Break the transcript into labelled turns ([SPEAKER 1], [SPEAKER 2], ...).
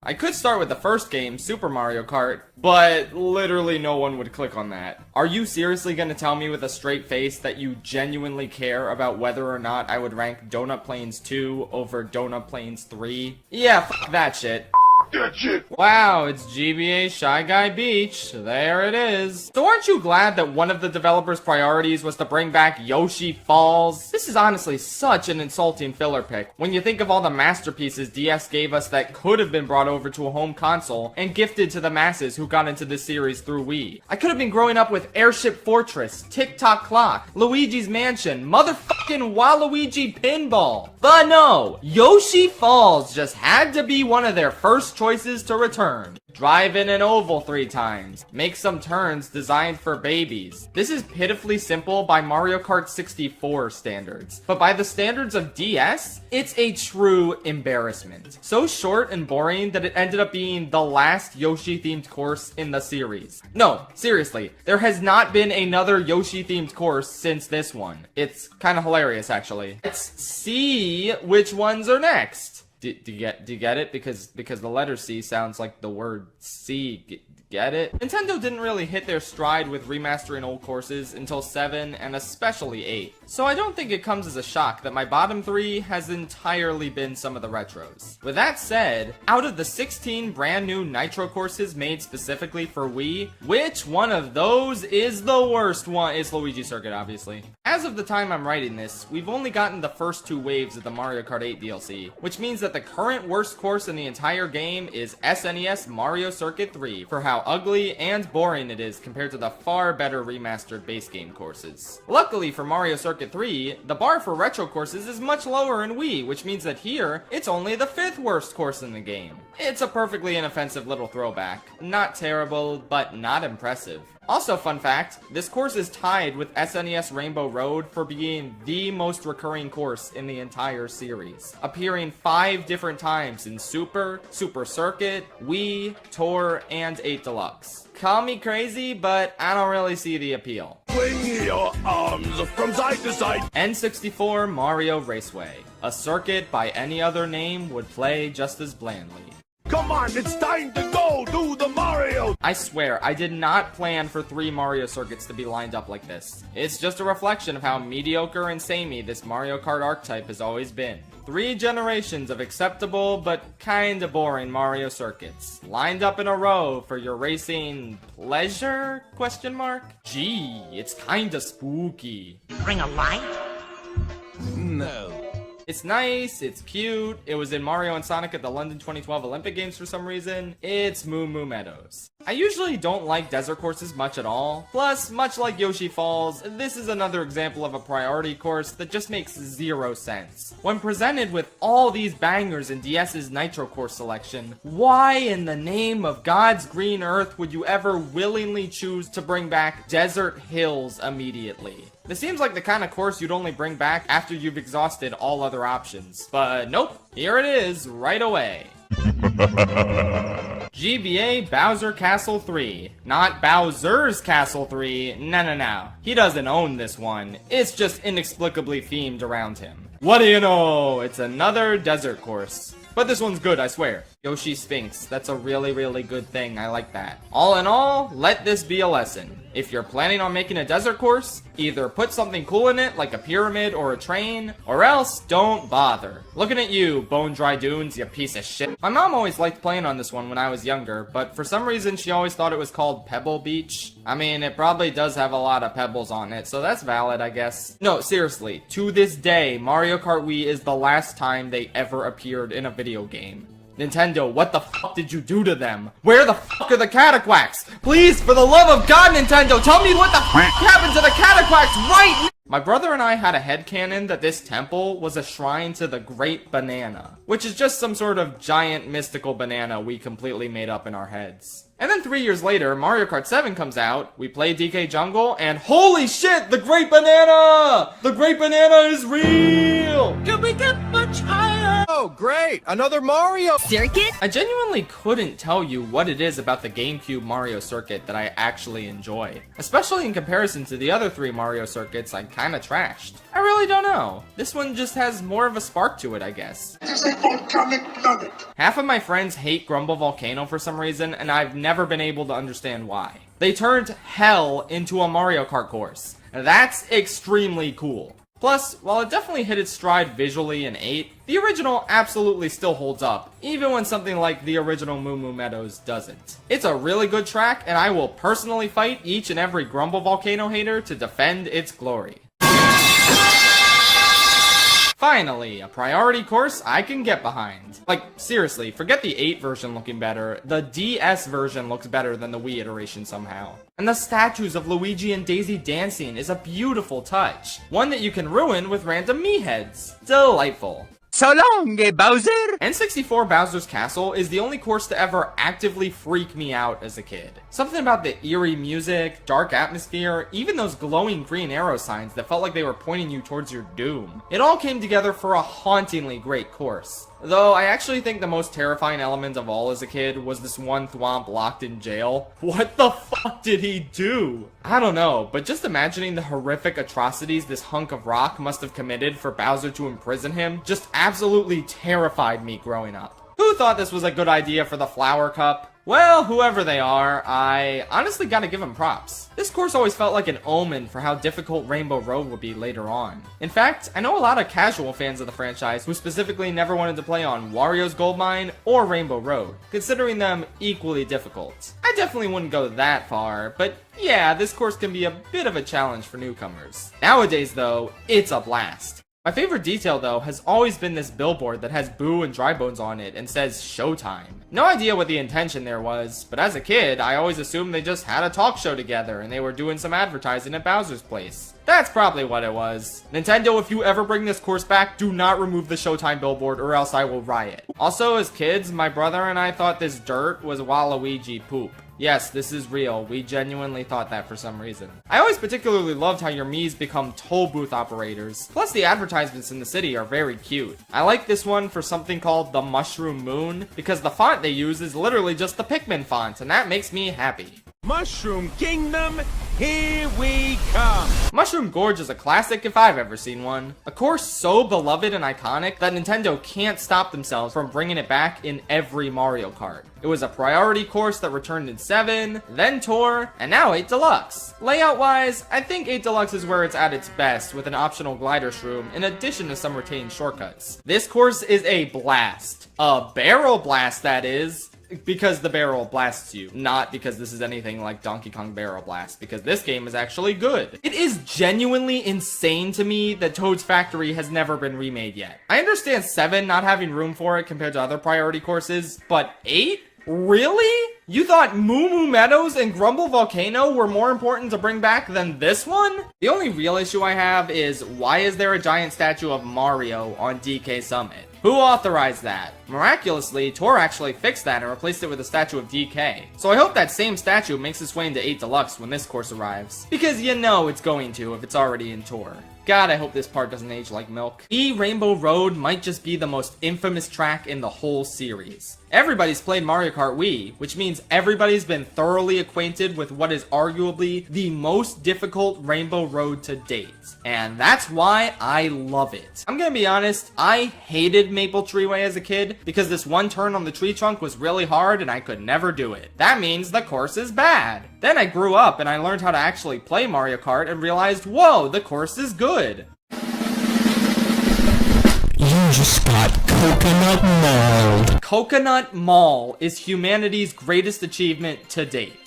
[SPEAKER 1] I could start with the first game, Super Mario Kart, but literally no one would click on that. Are you seriously gonna tell me with a straight face that you genuinely care about whether or not I would rank Donut Plains 2 over Donut Plains 3? Yeah, f that shit. Wow, it's GBA Shy Guy Beach. There it is. So aren't you glad that one of the developers' priorities was to bring back Yoshi Falls? This is honestly such an insulting filler pick when you think of all the masterpieces DS gave us that could have been brought over to a home console and gifted to the masses who got into this series through Wii. I could have been growing up with Airship Fortress, Tick-Tock Clock, Luigi's Mansion, motherfucking Waluigi Pinball. But no, Yoshi Falls just had to be one of their first choices to return. Drive in an oval 3 times. Make some turns designed for babies. This is pitifully simple by Mario Kart 64 standards. But by the standards of DS, it's a true embarrassment. So short and boring that it ended up being the last Yoshi-themed course in the series. No, seriously, there has not been another Yoshi-themed course since this one. It's kind of hilarious, actually. Let's see which ones are next. Do you get it? Because the letter C sounds like the word C. Get it? Nintendo didn't really hit their stride with remastering old courses until 7 and especially 8. So I don't think it comes as a shock that my bottom 3 has entirely been some of the retros. With that said, out of the 16 brand new Nitro courses made specifically for Wii, which one of those is the worst one? It's Luigi Circuit, obviously. As of the time I'm writing this, we've only gotten the first 2 waves of the Mario Kart 8 DLC, which means that the current worst course in the entire game is SNES Mario Circuit 3 for how ugly and boring it is compared to the far better remastered base game courses. Luckily for Mario Circuit 3, the bar for retro courses is much lower in Wii, which means that here, it's only the 5th worst course in the game. It's a perfectly inoffensive little throwback. Not terrible, but not impressive. Also, fun fact, this course is tied with SNES Rainbow Road for being the most recurring course in the entire series, appearing 5 different times in Super, Super Circuit, Wii, Tour, and 8 Deluxe. Call me crazy, but I don't really see the appeal.
[SPEAKER 2] Swing your arms from side to side.
[SPEAKER 1] N64 Mario Raceway. A circuit by any other name would play just as blandly.
[SPEAKER 2] Come on, it's time to go do the Mario!
[SPEAKER 1] I swear, I did not plan for 3 Mario circuits to be lined up like this. It's just a reflection of how mediocre and samey this Mario Kart archetype has always been. 3 generations of acceptable but kinda boring Mario circuits, lined up in a row for your racing pleasure? Question mark? Gee, it's kinda spooky.
[SPEAKER 3] Bring a light?
[SPEAKER 2] No.
[SPEAKER 1] It's nice, it's cute, it was in Mario and Sonic at the London 2012 Olympic Games for some reason. It's Moo Moo Meadows. I usually don't like desert courses much at all. Plus, much like Yoshi Falls, this is another example of a priority course that just makes 0 sense. When presented with all these bangers in DS's Nitro course selection, why in the name of God's green earth would you ever willingly choose to bring back Desert Hills immediately? This seems like the kind of course you'd only bring back after you've exhausted all other options. But nope, here it is, right away. GBA Bowser Castle 3. Not Bowser's Castle 3, no. He doesn't own this one, it's just inexplicably themed around him. What do you know, it's another desert course. But this one's good, I swear. Yoshi Sphinx, that's a really good thing, I like that. All in all, let this be a lesson. If you're planning on making a desert course, either put something cool in it, like a pyramid or a train, or else don't bother. Looking at you, Bone Dry Dunes, you piece of shit. My mom always liked playing on this one when I was younger, but for some reason she always thought it was called Pebble Beach. I mean, it probably does have a lot of pebbles on it, so that's valid, I guess. No, seriously, to this day, Mario Kart Wii is the last time they ever appeared in a video game. Nintendo, what the fuck did you do to them? Where the fuck are the Cataquacks? Please, for the love of God, Nintendo, tell me what the fuck happened to the Cataquacks right now! My brother and I had a headcanon that this temple was a shrine to the Great Banana, which is just some sort of giant mystical banana we completely made up in our heads. And then 3 years later, Mario Kart 7 comes out, we play DK Jungle, and holy shit, the Great Banana! The Great Banana is real!
[SPEAKER 3] Can we get much higher?
[SPEAKER 2] Oh, great! Another Mario!
[SPEAKER 3] Circuit?
[SPEAKER 1] I genuinely couldn't tell you what it is about the GameCube Mario circuit that I actually enjoy, especially in comparison to the other 3 Mario circuits I kinda trashed. I really don't know. This one just has more of a spark to it, I guess.
[SPEAKER 2] It is a volcanic nugget!
[SPEAKER 1] Half of my friends hate Grumble Volcano for some reason, and I've never been able to understand why. They turned hell into a Mario Kart course. That's extremely cool. Plus, while it definitely hit its stride visually in 8, the original absolutely still holds up, even when something like the original Moo Moo Meadows doesn't. It's a really good track, and I will personally fight each and every Grumble Volcano hater to defend its glory. Finally, a priority course I can get behind. Like, seriously, forget the 8 version looking better, the DS version looks better than the Wii iteration somehow. And the statues of Luigi and Daisy dancing is a beautiful touch, one that you can ruin with random Mii heads. Delightful.
[SPEAKER 4] So long, Bowser!
[SPEAKER 1] N64 Bowser's Castle is the only course to ever actively freak me out as a kid. Something about the eerie music, dark atmosphere, even those glowing green arrow signs that felt like they were pointing you towards your doom. It all came together for a hauntingly great course. Though I actually think the most terrifying element of all as a kid was this one thwomp locked in jail. What the fuck did he do? I don't know, but just imagining the horrific atrocities this hunk of rock must have committed for Bowser to imprison him just absolutely terrified me growing up. Who thought this was a good idea for the Flower Cup? Well, whoever they are, I honestly gotta give them props. This course always felt like an omen for how difficult Rainbow Road would be later on. In fact, I know a lot of casual fans of the franchise who specifically never wanted to play on Wario's Gold Mine or Rainbow Road, considering them equally difficult. I definitely wouldn't go that far, but yeah, this course can be a bit of a challenge for newcomers. Nowadays though, it's a blast. My favorite detail, though, has always been this billboard that has Boo and Dry Bones on it and says Showtime. No idea what the intention there was, but as a kid, I always assumed they just had a talk show together and they were doing some advertising at Bowser's place. That's probably what it was. Nintendo, if you ever bring this course back, do not remove the Showtime billboard or else I will riot. Also, as kids, my brother and I thought this dirt was Waluigi poop. Yes, this is real. We genuinely thought that for some reason. I always particularly loved how your Miis become toll booth operators. Plus, the advertisements in the city are very cute. I like this one for something called the Mushroom Moon, because the font they use is literally just the Pikmin font, and that makes me happy.
[SPEAKER 2] Mushroom Kingdom, here we come!
[SPEAKER 1] Mushroom Gorge is a classic if I've ever seen one. A course so beloved and iconic that Nintendo can't stop themselves from bringing it back in every Mario Kart. It was a priority course that returned in 7, then Tour, and now 8 Deluxe. Layout-wise, I think 8 Deluxe is where it's at its best, with an optional glider shroom, in addition to some retained shortcuts. This course is a blast. A barrel blast, that is. Because the barrel blasts you, not because this is anything like Donkey Kong Barrel Blast, because this game is actually good. It is genuinely insane to me that Toad's Factory has never been remade yet. I understand 7 not having room for it compared to other priority courses, but 8? Really? You thought Moo Moo Meadows and Grumble Volcano were more important to bring back than this one? The only real issue I have is, why is there a giant statue of Mario on DK Summit? Who authorized that? Miraculously, Tour actually fixed that and replaced it with a statue of DK. So I hope that same statue makes its way into 8 Deluxe when this course arrives. Because you know it's going to if it's already in Tour. God, I hope this part doesn't age like milk. Rainbow Road might just be the most infamous track in the whole series. Everybody's played Mario Kart Wii, which means everybody's been thoroughly acquainted with what is arguably the most difficult Rainbow Road to date. And that's why I love it. I'm gonna be honest, I hated Maple Treeway as a kid because this one turn on the tree trunk was really hard and I could never do it. That means the course is bad. Then I grew up and I learned how to actually play Mario Kart and realized, whoa, the course is good.
[SPEAKER 4] You just got coconut mauled.
[SPEAKER 1] Coconut Mall is humanity's greatest achievement to date.